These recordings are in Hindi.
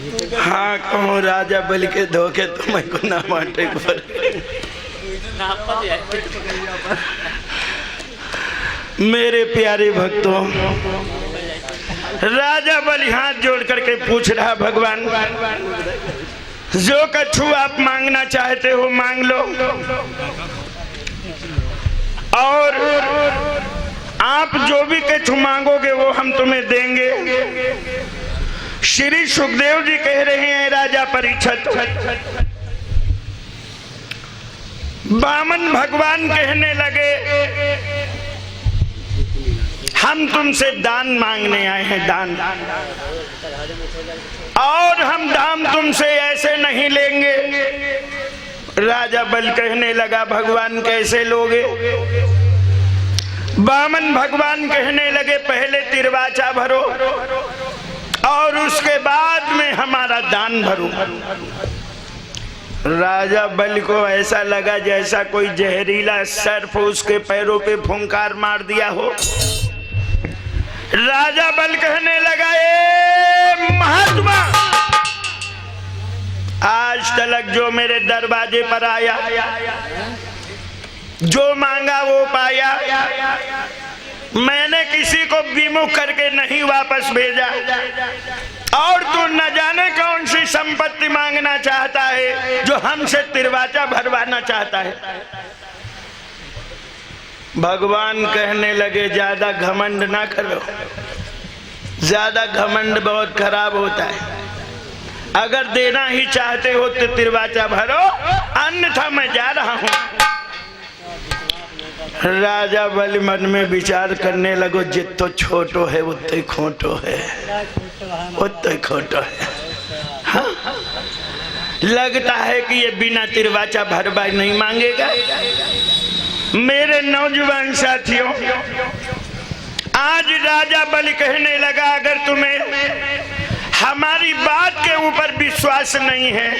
हाँ कहूँ राजा बलि के धोखे तुम्हें को ना बांटे पर। मेरे प्यारे भक्तों, राजा बलि हाथ जोड़ करके पूछ रहा, भगवान जो कछु आप मांगना चाहते हो मांग लो, और आप जो भी कछु मांगोगे वो हम तुम्हें देंगे। श्री सुखदेव जी कह रहे हैं, राजा परीक्षित, वामन भगवान कहने लगे हम तुमसे दान मांगने आए हैं, दान, और हम दान तुमसे ऐसे नहीं लेंगे। राजा बलि कहने लगा भगवान कैसे लोगे? वामन भगवान कहने लगे पहले तिरवाचा भरो और उसके बाद में हमारा दान भरो। राजा बलि को ऐसा लगा जैसा कोई जहरीला सर्प उसके पैरों पे फुंकार मार दिया हो। राजा बलि कहने लगा ए महात्मा, आज तक जो मेरे दरवाजे पर आया, जो मांगा वो पाया, मैंने किसी को विमुख करके नहीं वापस भेजा, और तू न जाने कौन सी संपत्ति मांगना चाहता है जो हमसे तिरवाचा भरवाना चाहता है। भगवान कहने लगे ज्यादा घमंड ना करो, ज्यादा घमंड बहुत खराब होता है। अगर देना ही चाहते हो तो तिरवाचा भरो, अन्यथा मैं जा रहा हूं। राजा बलि मन में विचार करने लगो जितो छोटो है उतो खोटो है, उतो खोटो है। हाँ? लगता है कि ये बिना तिरवाचा भरवा नहीं मांगेगा। मेरे नौजवान साथियों, आज राजा बलि कहने लगा अगर तुम्हें हमारी बात के ऊपर विश्वास नहीं है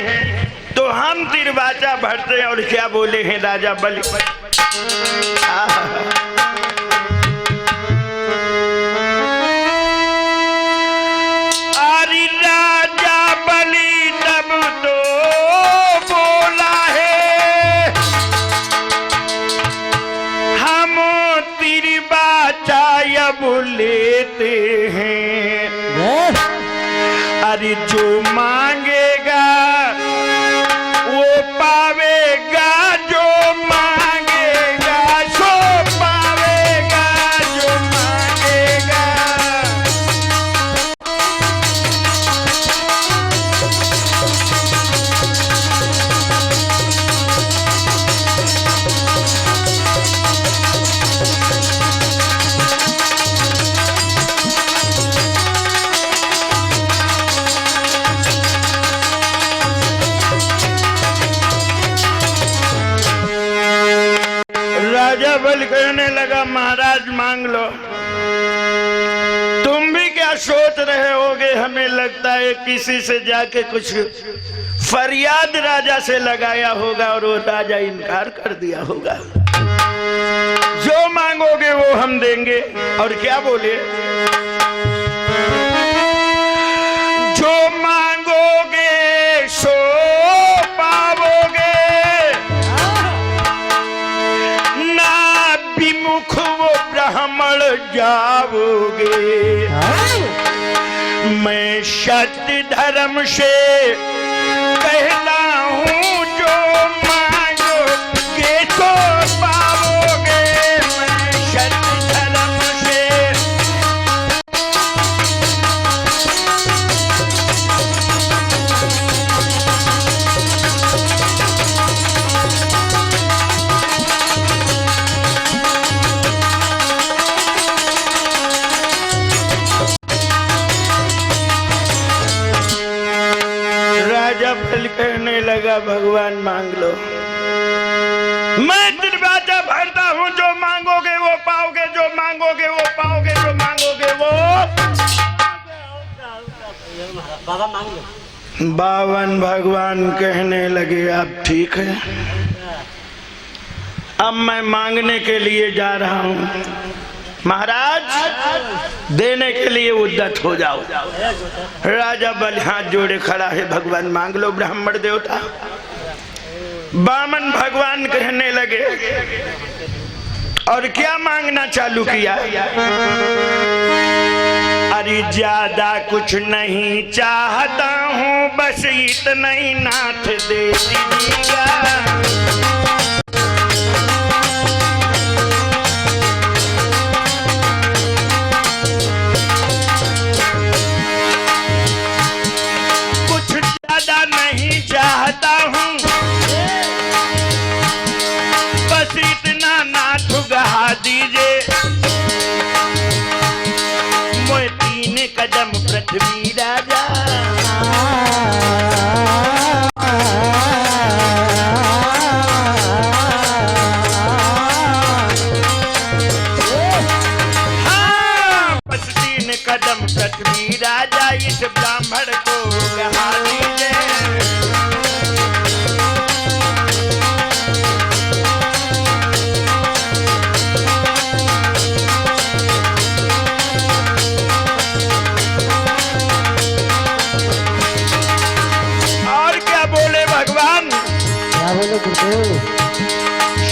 तो हम तिरवाचा भरते हैं। और क्या बोले हैं राजा बलि? अरे राजा बलि तब तो बोला है हम तिरवाचा अब लेते हैं। अरे जो मांगेगा वो पावेगा, जो मांगेगा सो पावेगा, जो मांगेगा। राजा बलि कहने लगा महाराज मांग लो। तुम भी क्या सोच रहे होगे? हमें लगता है किसी से जाके कुछ फरियाद राजा से लगाया होगा और वो राजा इनकार कर दिया होगा। जो मांगोगे वो हम देंगे। और क्या बोले? जो मांगोगे सो पाओगे, विमुख वो ब्राह्मण जाओगे। मैं सत्य धर्म से कहता हूँ जो मांगोगे तो पाओगे। मैं सत्य धर्म से बलि कहने लगा भगवान मांग लो। मैं तिरवाचा भरता हूँ, जो मांगोगे वो पाओगे, जो मांगोगे वो पाओगे, जो मांगोगे वो। बाबा मांग लो। बावन भगवान कहने लगे आप ठीक है, अब मैं मांगने के लिए जा रहा हूँ। महाराज देने के लिए उद्यत हो जाओ। राजा बल हाथ जोड़े खड़ा है, भगवान मांग लो ब्राह्मण देवता। बामन भगवान कहने लगे और क्या मांगना चालू किया? अरे ज्यादा कुछ नहीं चाहता हूँ, बस इतना ही नाथ दे दीजिएगा। कुछ ज्यादा नहीं चाहता हूँ, बस इतना नाथ गहा दीजिए। मोए 3 कदम पृथ्वी राजा, हाँ बस 3 कदम पृथ्वी राजा, इस ब्राह्मण को गहा दीजिए।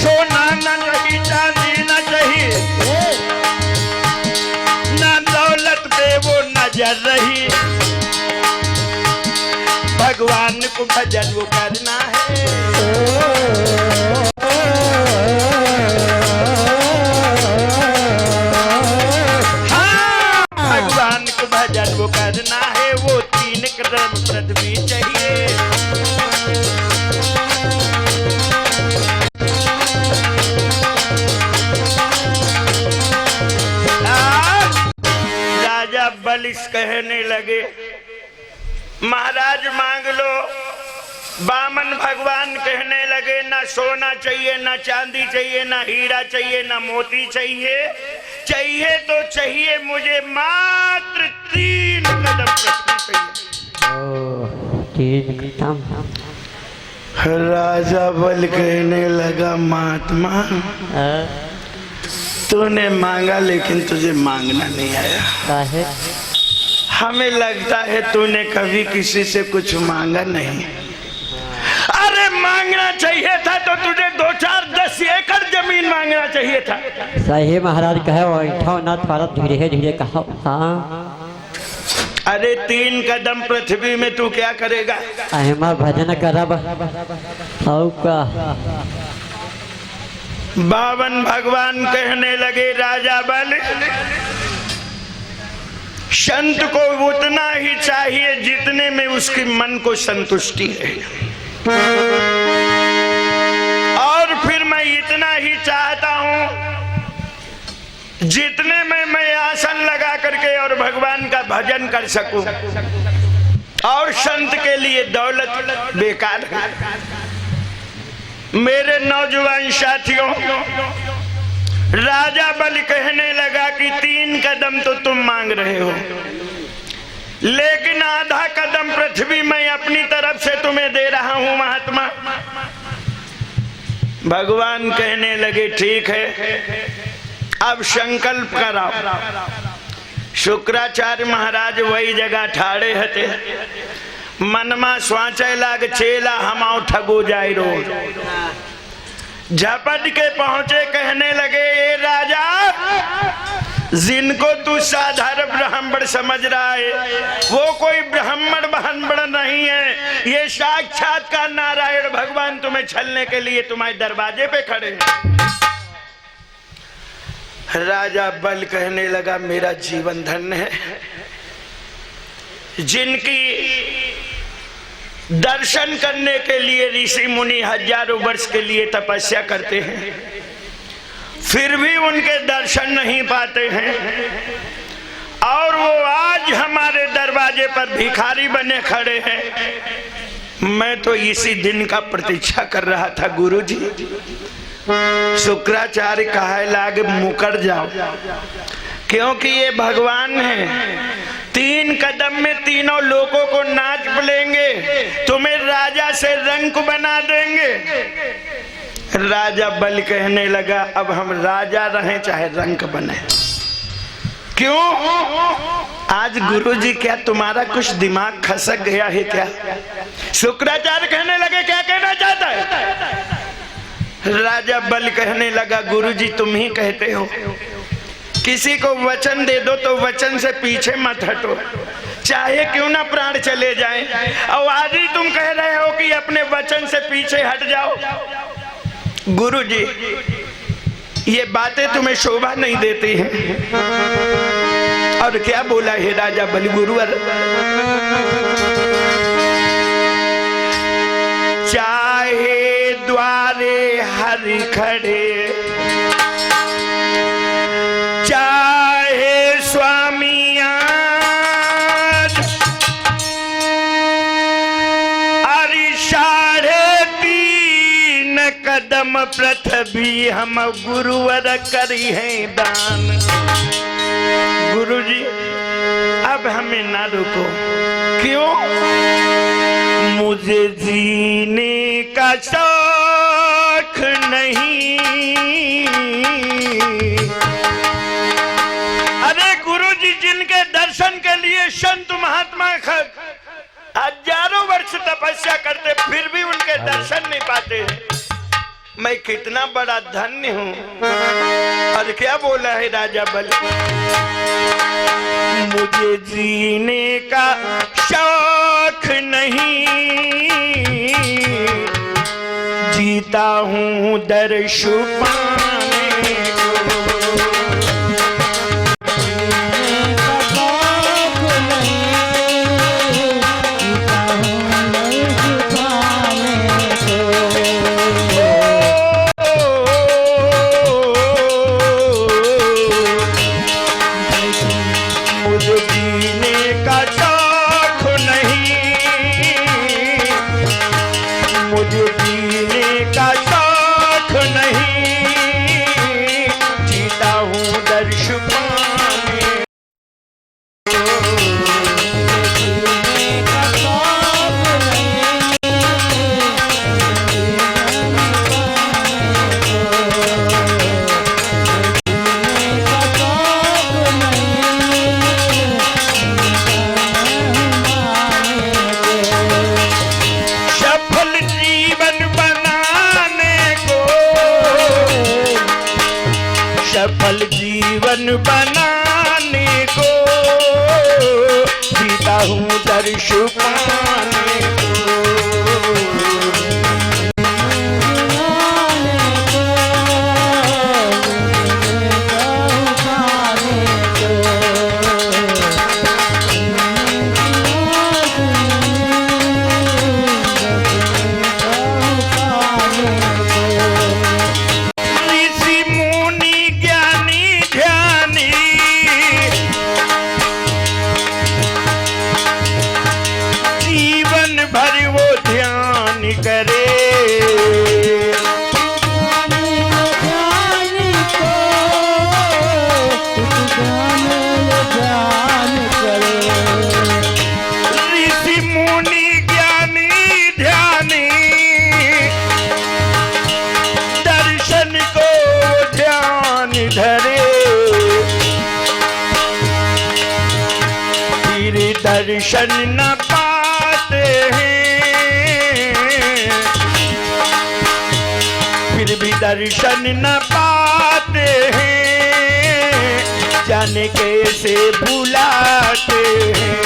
सोना न चाहिए, चांदी न चाहिए, न दौलत पे वो नजर रही। भगवान को भजन वो करना है, हाँ भगवान को भजन वो करना है। वो 3 कदम पृथ्वी चाहिए। बलिस कहने लगे महाराज मांग लो। बामन भगवान कहने लगे ना सोना चाहिए, ना चांदी चाहिए, ना हीरा चाहिए, ना मोती चाहिए। चाहिए तो चाहिए मुझे मात्र 3 कदम पृथ्वी चाहिए। 3 कदम। राजा बल कहने लगा महात्मा तूने मांगा लेकिन तुझे मांगना नहीं आया। हमें लगता है तूने कभी किसी से कुछ मांगा नहीं। अरे मांगना चाहिए था तो तुझे 2-4-10 एकड़ जमीन मांगना चाहिए था। सही महाराज कहे वो ना थोड़ा धीरे धीरे कहा। हाँ अरे 3 कदम पृथ्वी में तू क्या करेगा? अहमा भजन करब का। बावन भगवान कहने लगे राजा बल संत को उतना ही चाहिए जितने में उसके मन को संतुष्टि है, और फिर मैं इतना ही चाहता हूं जितने में मैं आसन लगा करके और भगवान का भजन कर सकूं। और संत के लिए दौलत बेकार है। मेरे नौजवान साथियों, राजा बल कहने लगा कि 3 कदम तो तुम मांग रहे हो, लेकिन आधा कदम पृथ्वी मैं अपनी तरफ से तुम्हें दे रहा हूं महात्मा। भगवान कहने लगे ठीक है, अब संकल्प कराओ। शुक्राचार्य महाराज वही जगह ठाड़े हते, मनमा स्वाचे लाग चेला हमाओ ठगो जाए रो। झपट के पहुंचे, कहने लगे ए राजा, जिनको तू साधारण ब्राह्मण समझ रहा है वो कोई ब्राह्मण नहीं है, ये साक्षात का नारायण भगवान तुम्हें छलने के लिए तुम्हारे दरवाजे पे खड़े हैं। राजा बल कहने लगा मेरा जीवन धन्य है, जिनकी दर्शन करने के लिए ऋषि मुनि हजारों वर्ष के लिए तपस्या करते हैं, फिर भी उनके दर्शन नहीं पाते हैं, और वो आज हमारे दरवाजे पर भिखारी बने खड़े हैं। मैं तो इसी दिन का प्रतीक्षा कर रहा था गुरुजी। शुक्राचार्य कहे लागे मुकर जाओ, क्योंकि ये भगवान है। 3 कदम में तीनों लोगों को नाच लेंगे, तुम्हें राजा से रंक बना देंगे। राजा बल कहने लगा अब हम राजा रहें चाहे रंक बने, क्यों? आज गुरुजी क्या तुम्हारा कुछ दिमाग खसक गया है क्या? शुक्राचार्य कहने लगे क्या कहना चाहता है? राजा बल कहने लगा गुरुजी तुम ही कहते हो, किसी को वचन दे दो तो वचन से पीछे मत हटो, चाहे क्यों ना प्राण चले जाएं। और आज ही तुम कह रहे हो कि अपने वचन से पीछे हट जाओ। गुरुजी ये बातें तुम्हें शोभा नहीं देती हैं। और क्या बोला है राजा बलि? गुरुवर चाहे द्वारे हरि खड़े, चाहे स्वामी आज, अरे 3.5 कदम पृथ्वी हम गुरुवर करी है दान। गुरुजी अब हमें ना रोको। क्यों? मुझे जीने का शौक नहीं। अरे गुरुजी जिनके दर्शन के लिए संत महात्मा हजारों वर्ष तपस्या करते फिर भी उनके दर्शन नहीं पाते, मैं कितना बड़ा धन्य हूँ। और क्या बोला है राजा बल? मुझे जीने का शौक नहीं, जीता हूँ दर्श पाने को। सफल जीवन बनाने को जीता हूँ दर्श पाने को। दर्शन न पाते हैं फिर भी दर्शन न पाते हैं, जाने कैसे भुलाते हैं।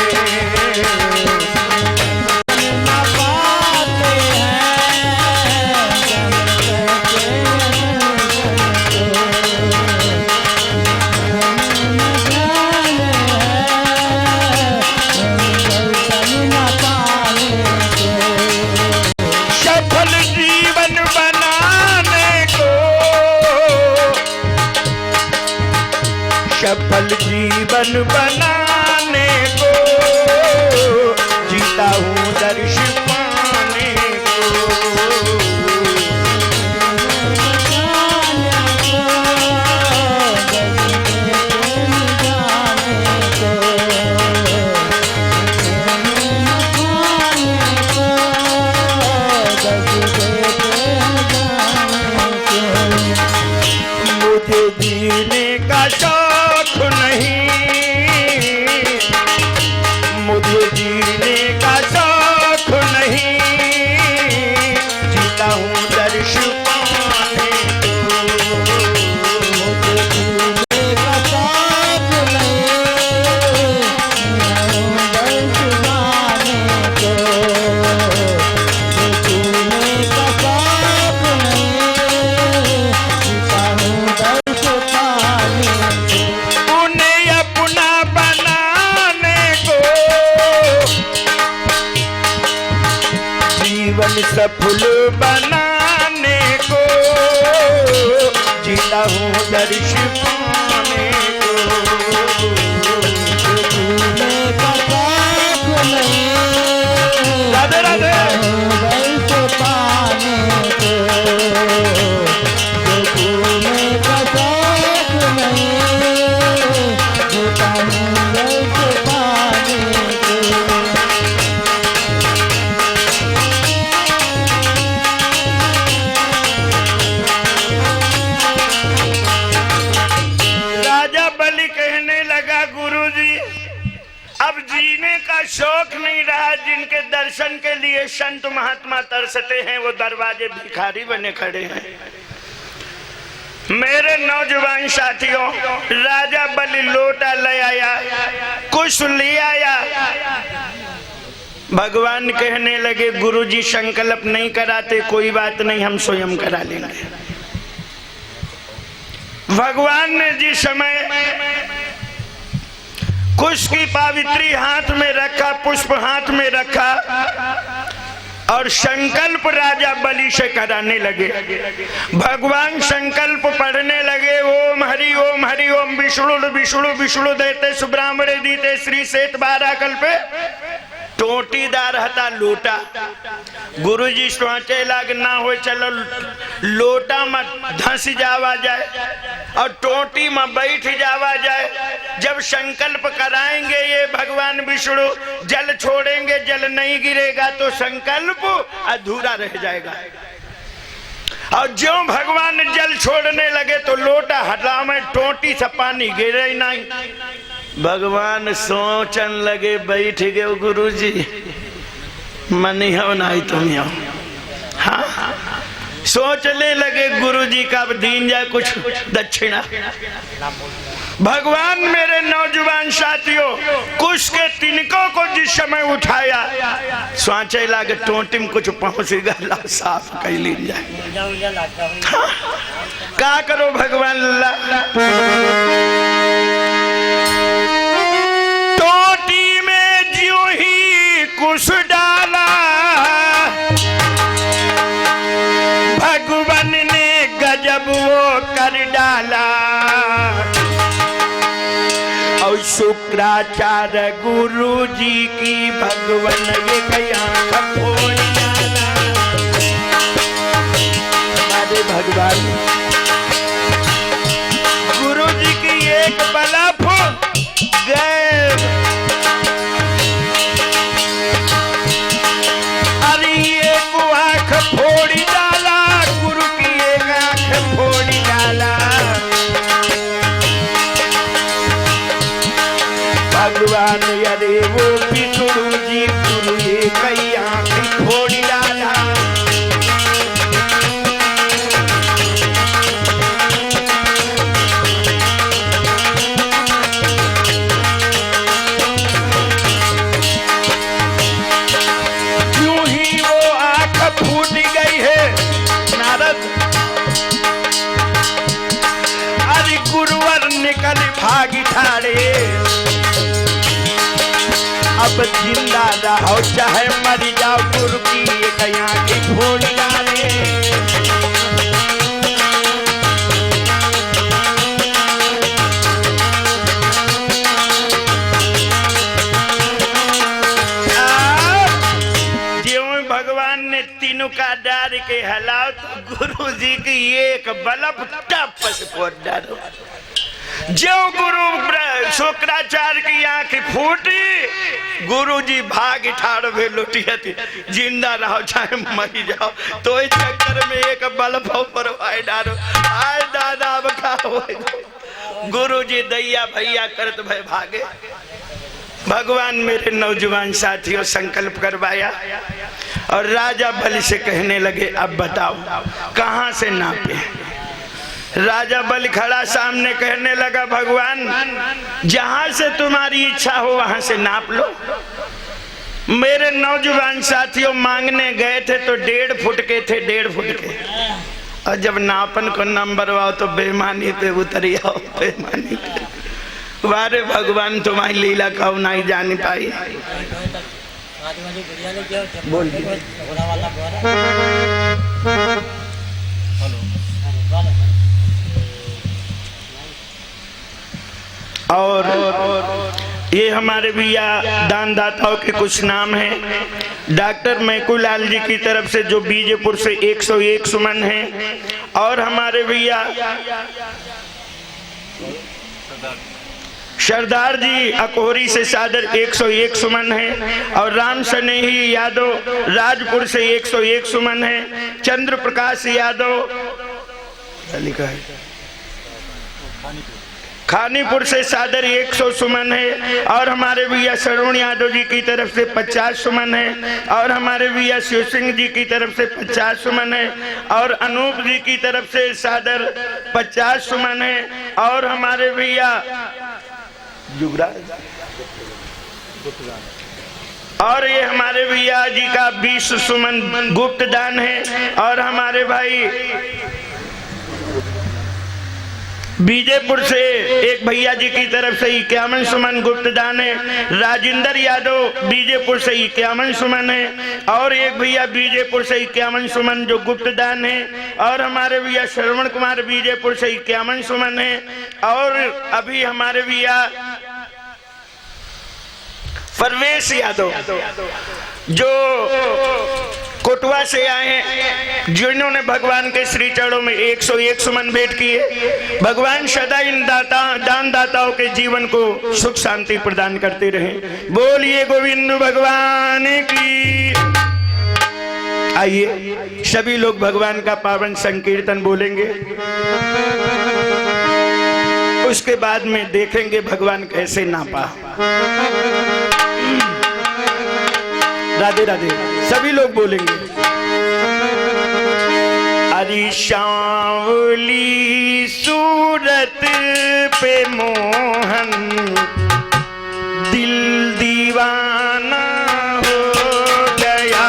सफल जीवन बनाने को जीता हूँ दर्श पाने को। मुझे जीने का शौक नहीं, बनाने को, जीता हूँ दर्श पाने को। राधे राधे। अब जीने का शौक नहीं रहा, जिनके दर्शन के लिए संत महात्मा तरसते हैं वो दरवाजे भिखारी बने खड़े हैं। मेरे नौजवान साथियों, राजा बलि लोटा ले आया, कुछ ले आया। भगवान कहने लगे गुरुजी संकल्प नहीं कराते, कोई बात नहीं हम स्वयं करा लेंगे। भगवान ने जिस समय कुश की पावित्री हाथ में रखा, पुष्प हाथ में रखा और संकल्प राजा बलि से कराने लगे। भगवान संकल्प पढ़ने लगे, ओम हरि ओम विष्णु विष्णु विष्णु देते सुब्राह्मणे दीते श्री सेत 12 कल्पे। टोटीदार हता लोटा। गुरुजी सोचे लाग ना हो, चलो लोटा में धंस जावा जाए और टोटी में बैठ जावा जाए। जब संकल्प कराएंगे ये भगवान विष्णु, जल छोड़ेंगे, जल नहीं गिरेगा तो संकल्प अधूरा रह जाएगा। और जो भगवान जल छोड़ने लगे तो लोटा हटा में टोटी से पानी गिरे नहीं। भगवान सोचन लगे, बैठ गए गुरुजी, मनी हो नहीं तुम हो। हाँ, सोचने लगे गुरुजी का अब दीन जाए कुछ दक्षिणा। भगवान मेरे नौजवान साथियों, कुश के तिनकों को जिस समय उठाया, सोचे लागे टोटी में कुछ पहुंच गया, साफ कर ली जाए। हाँ, क्या करो भगवान अल्लाह। टोटी में ज्यों ही कुश डाला, भगवान ने गजब वो कर डाला। और शुक्राचार्य गुरु जी की भगवान ये कया खोल डाला। हमारे भगवान गुरु जी की एक बलफ गए, अरे एक आंख फोड़ी डाला, गुरु की एक आंख फोड़ी डाला। भगवान अरे वो विष्णु जी गुरु ये कई आंख फोड़ी डाला। फूट गई है नारद, अरे गुरुवर निकल भागी ठाड़े। अब जिंदा रहो चाहे मर जाओ, गुरु की एक आंख फोड़ डाले। तीनों का डार के हलाओ तो गुरु जी की एक बल्ब टप से फोड़ डालो। जो गुरु शुक्राचार्य की आंख फूटी, गुरु जी भाग ठाड़ में लुटिया थी, जिंदा रहो चाहे मर जाओ। तो इस चक्कर में एक बल्ब ऊपर डालो। आए दादा अब क्या हो, गुरु जी दैया भैया करत भय भागे। भगवान मेरे नौजवान साथियों संकल्प करवाया और राजा बलि से कहने लगे अब बताओ कहां से नापे। राजा बलि खड़ा सामने कहने लगा भगवान जहां से तुम्हारी इच्छा हो वहां से नाप लो। मेरे नौजवान साथियों मांगने गए थे तो 1.5 फुट के थे, 1.5 फुट के, और जब नापन को नंबर आओ तो बेमानी पे उतरी आओ, बेमानी पे। वारे भगवान तुम्हारी लीला कहू नहीं जान पाई। बोल और ये हमारे भैया दानदाताओं के कुछ नाम हैं। डॉक्टर मैकूलाल जी की तरफ से जो बीजेपुर से 101 सुमन हैं, और हमारे भैया सरदार जी अकोहरी से सादर 101 सुमन है, और राम सनेही यादव राजपुर से 101 सुमन है। चंद्र प्रकाश यादव लिखा है खानीपुर से सादर 100 सुमन है, और हमारे भैया श्रवण यादव जी की तरफ से 50 सुमन है, और हमारे भैया शिव सिंह जी की तरफ से 50 सुमन है, और अनूप जी की तरफ से सादर 50 सुमन है, और हमारे भैया और ये हमारे भैया जी का 20 सुमन गुप्त दान है, और हमारे भाई बीजेपुर से एक भैया जी की तरफ से 51 सुमन गुप्त दान है। राजेंद्र यादव बीजेपुर से 51 सुमन है, और एक भैया बीजेपुर से 51 सुमन जो गुप्त दान है, और हमारे भैया श्रवण कुमार बीजेपुर से 51 सुमन है, और अभी हमारे भैया परवेश यादव जो कोटवा से आए हैं, जिन्होंने भगवान के श्री चरणों में 101 सुमन भेंट किए। भगवान सदा इन दानदाताओं के जीवन को सुख शांति प्रदान करते रहे। बोलिए गोविंद भगवान की। आइए सभी लोग भगवान का पावन संकीर्तन बोलेंगे, उसके बाद में देखेंगे भगवान कैसे नापा। राधे राधे सभी लोग बोलेंगे। अरे सांवली सूरत पे मोहन दिल दीवाना हो गया।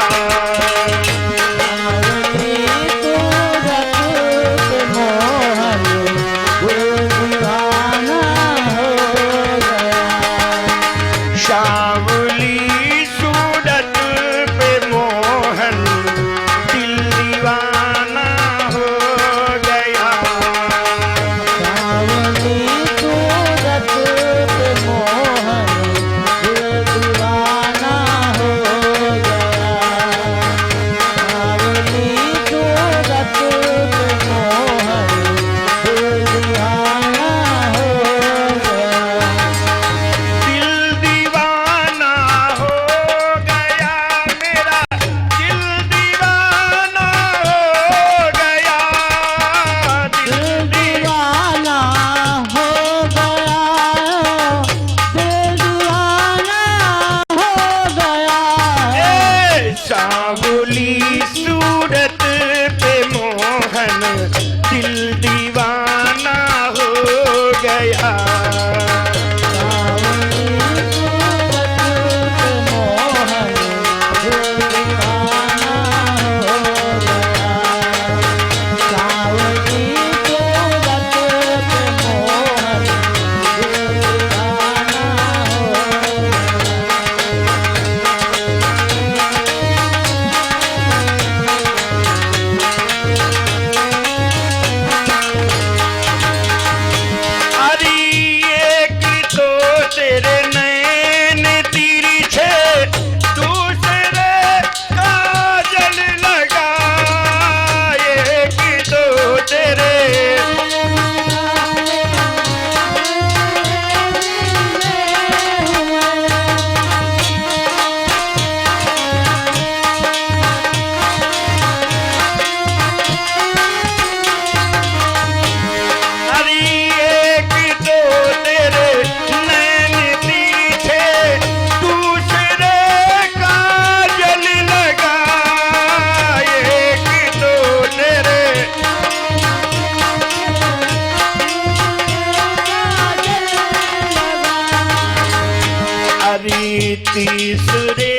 तीसरे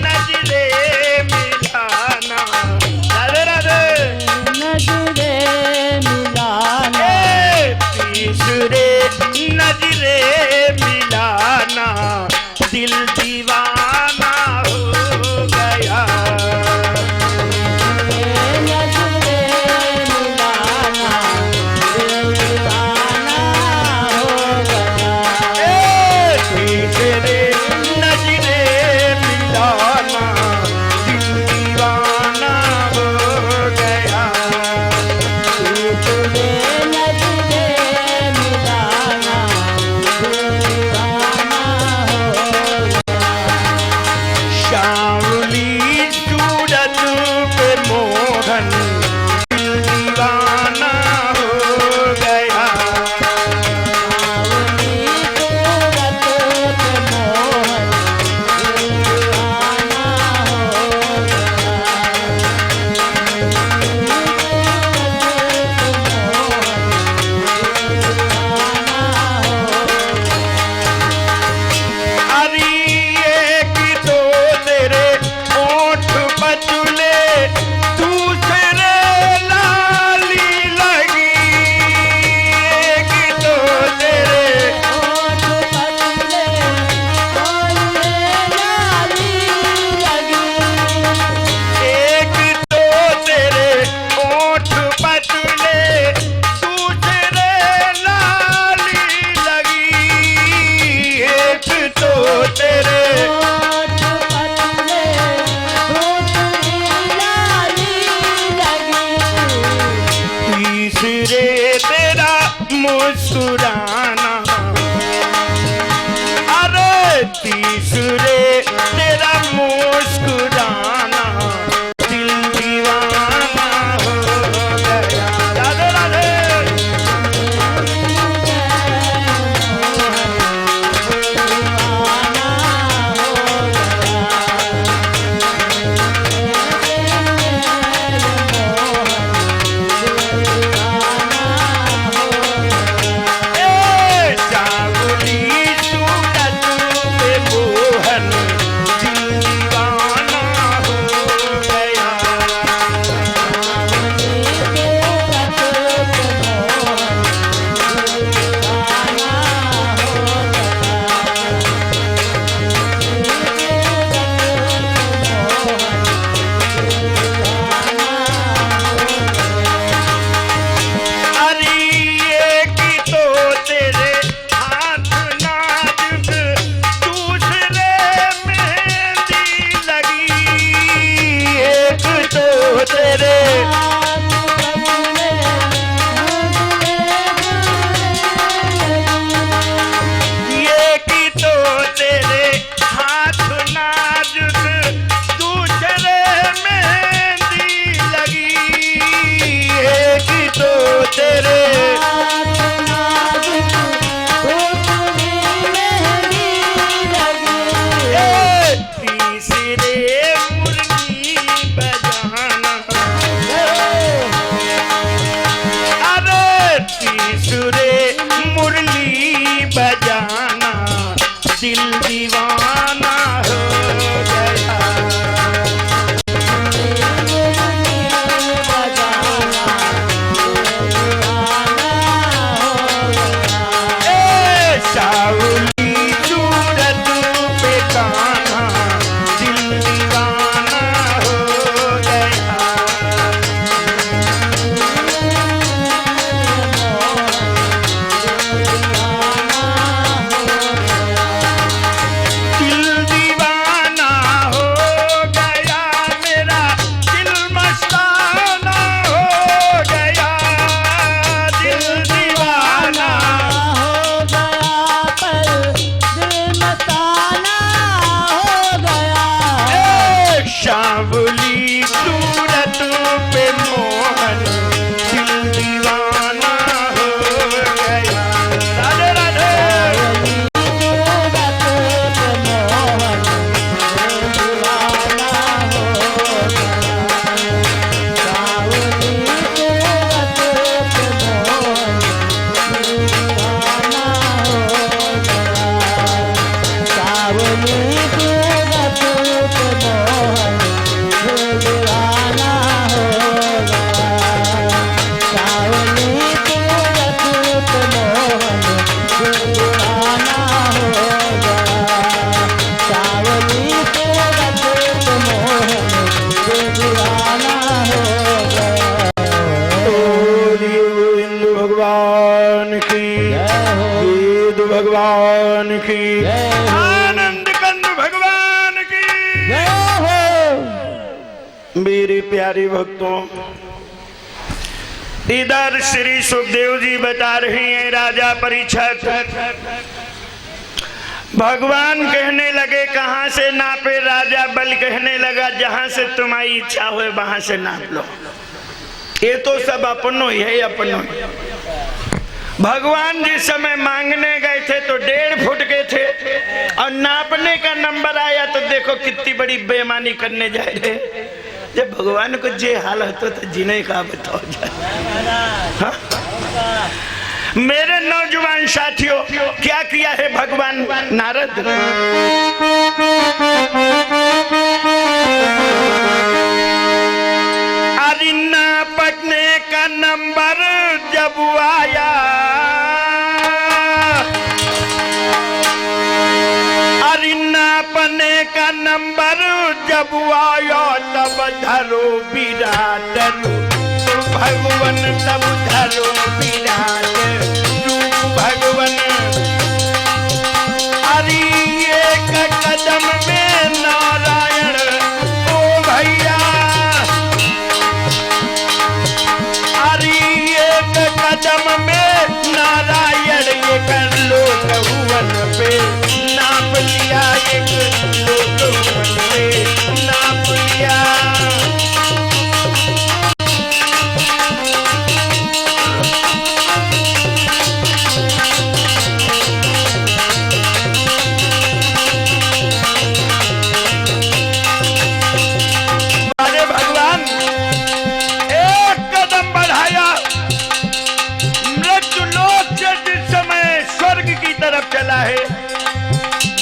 नजरे मिलाना, राधे राधे नजरे मिलाना, तीसरे नजरे मिलाना दिल दीवाना हो गया। तीसरे तेरा मुस्कुराना, अरे तीसरे तेरा मुस्कुराना, दिल दीवाना हो गया। राधे राधे। भगवान की, आनंद कंद भगवान की। मेरे प्यारे भक्तों, इधर श्री सुखदेव जी बता रहे हैं राजा परीक्षित, भगवान कहने लगे कहां से नापे। राजा बल कहने लगा जहां से तुम्हारी इच्छा हो वहां से नाप लो, ये तो सब अपनो ही है, अपनो ही। भगवान जिस समय मांगने गए थे तो 1.5 फुट के थे और नापने का नंबर आया तो देखो कितनी बड़ी बेईमानी करने जाए थे। जब भगवान को जे हाल होता तो जीने का बताओ जाए। हाँ? मेरे नौजवान साथियों, क्या किया है भगवान नारद, अरिन्ना पटने का नंबर जब आया, अरिन्ना पने का नंबर जब आया तब धरो विराट रूप भगवान, तब धरो विराट रूप भगवान। अरे एक कदम में नारायण ओ भैया, अरे एक कदम में नारायण ये कर लोक भुवन पे नाप लिया, एक लोक भुवन पे नाप लिया। चला है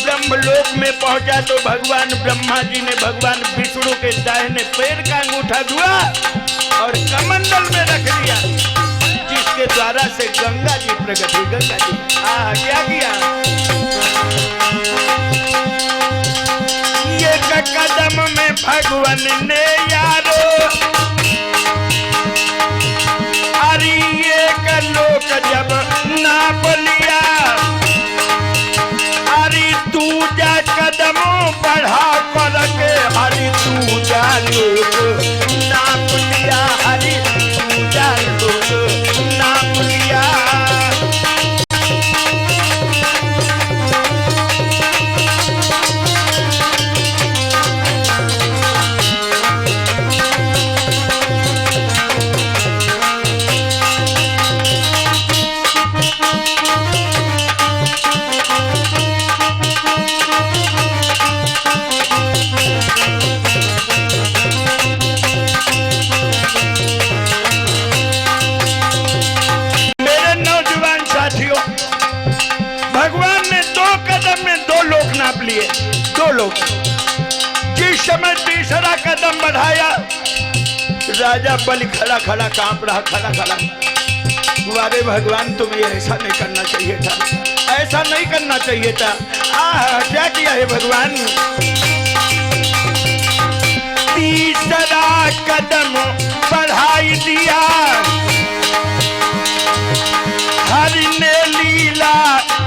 ब्रह्मलोक में पहुंचा तो भगवान ब्रह्मा जी ने भगवान विष्णु के दाहिने पैर का अंगूठा धुआ और कमंडल में रख दिया, जिसके द्वारा से गंगा जी प्रकट हुई। गंगा जी क्या किया, ये कदम में भगवान ने यारो अरे ये लोक जब नाप लिया, तू जा कदमों बढ़ा कर के हरि तू जा लोग नाप लिया, हरि तू जा लोग नाप लिया। दो लोग जिस समय तीसरा कदम बढ़ाया, राजा बलि खड़ा खड़ा कांप रहा, खड़ा खड़ा। वारे भगवान तुम्हें ऐसा नहीं करना चाहिए था, ऐसा नहीं करना चाहिए था। क्या किया है भगवान, तीसरा कदम बढ़ाई दिया, हरि ने लीला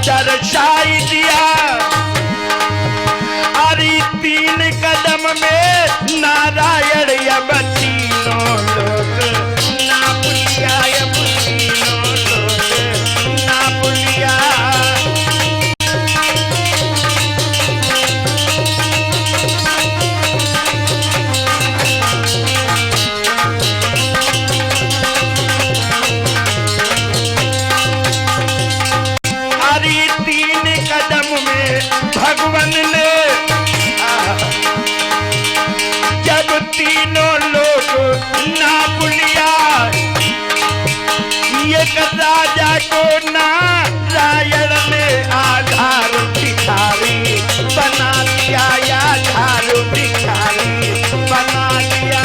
दर्शाई दिया। तीन कदम में नारायण अब तीनों लोग नाप लिया, अब तीनों लोग नाप लिया। अरे तीन कदम में भगवान ने जब तीनों लोग नाप लिया, ये राजा को नारायण ने आधार भिखारी बना दिया, आधार भिखारी बना दिया।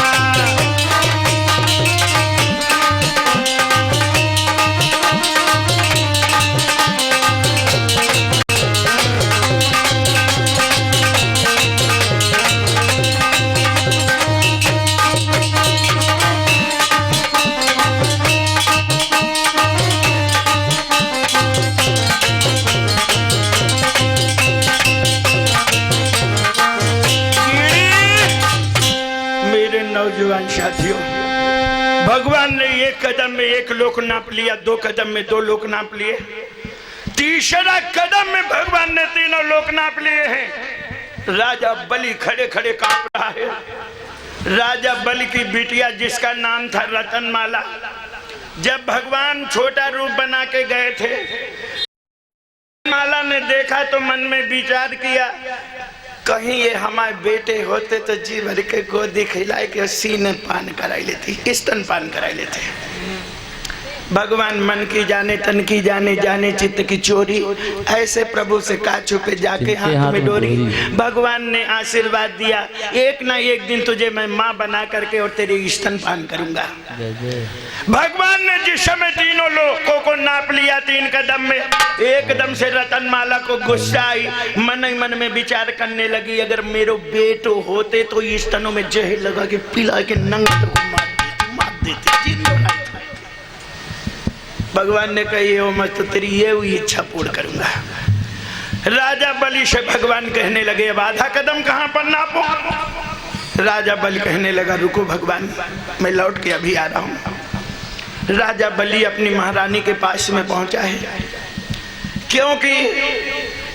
नौजवान साथियों, भगवान ने एक कदम में एक लोक नाप लिया, दो कदम में दो लोक नाप लिए, तीसरा कदम में भगवान ने तीनों लोक नाप लिए हैं। राजा बलि खड़े खड़े कांप रहा है। राजा बलि की बिटिया जिसका नाम था रतनमाला, जब भगवान छोटा रूप बना के गए थे, माला ने देखा तो मन में विचार किया, कहीं ये हमारे बेटे होते तो जी भर के गोदी खिलाए के सीने पान कराई लेती, स्तन पान कराई लेते। भगवान मन की जाने तन की जाने, जाने चित्त की चोरी, ऐसे प्रभु से का छुपे जाके हाथ में डोरी। भगवान ने आशीर्वाद दिया, एक ना एक दिन तुझे मैं माँ बना करके और तेरी स्तन पान करूंगा। भगवान ने जिस समय तीनों लोगों को नाप लिया तीन कदम में, एकदम से रतनमाला को गुस्सा आई, मन ही मन में विचार करने लगी, अगर मेरे बेटो होते तो स्तनों में जहर लगा के पिला के नंगा को मार देते। भगवान ने कही हो मत तो तेरी ये हुई इच्छा पूर्ण करूंगा। राजा बलि से भगवान कहने लगे, अब आधा कदम कहां पर नापो। राजा बलि कहने लगा, रुको भगवान, मैं लौट के अभी आ रहा हूं। राजा बलि अपनी महारानी के पास में पहुंचा है, क्योंकि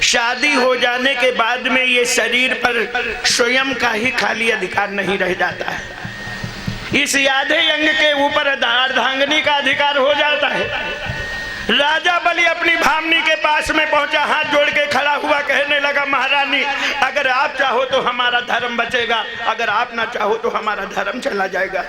शादी हो जाने के बाद में ये शरीर पर स्वयं का ही खाली अधिकार नहीं रह जाता है, इस आधे अंग के ऊपर अर्धांगिनी का अधिकार हो जाता है। राजा बलि अपनी भामनी के पास में पहुंचा, हाथ जोड़ के खड़ा हुआ, कहने लगा महारानी अगर आप चाहो तो हमारा धर्म बचेगा, अगर आप ना चाहो तो हमारा धर्म चला जाएगा।